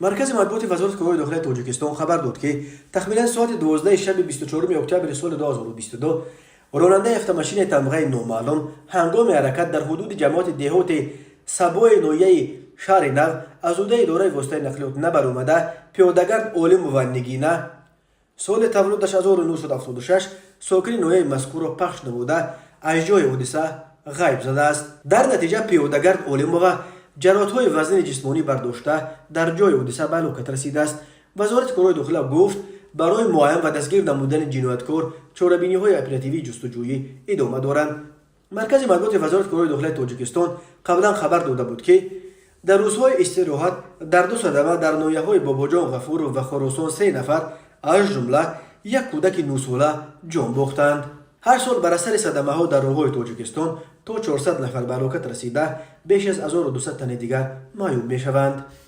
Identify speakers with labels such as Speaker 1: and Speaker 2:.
Speaker 1: مرکز مطبوعات وزارت کارهای داخلی تاجیکستان خبر داد که تخمینا ساعت 12 شب 24 اکتبر سال 2022 راننده автомашین تمغه نامعلوم هنگام حرکت در حدود جماعت دهات سبای نویه شهر نو از عهده اداره واسطه نقلیات نبرآمده پیادهگرد عالم و نگینه سال تولدش 1976 ساکن نویه مذکور را پخش نموده از جای حادثه غیب زده است. در نتیجه پیادهگرد عالم و جراحت‌های وزن جسمانی برداشته در جای حادثه به هلاکت رسیده است. وزارت کارهای داخلی گفت برای معاین و دستگیر نمودن جنایتکار چاره‌بینی‌های اپراتیوی جستجویی ادامه دارند. مرکز مطبوعات وزارت کارهای داخلی تاجیکستان قبلا خبر داده بود که در روزهای استراحت در دو صدمه در ناحیه‌های باباجان غفور و خراسان 3 نفر از جمله یک کودک 9 ساله جان باختند. هر سال بر اثر صدمه ها در راه‌های تاجیکستان تا 400 نفر به هلاکت رسیده، بیش از 1200 تن دیگر معیوب می شوند.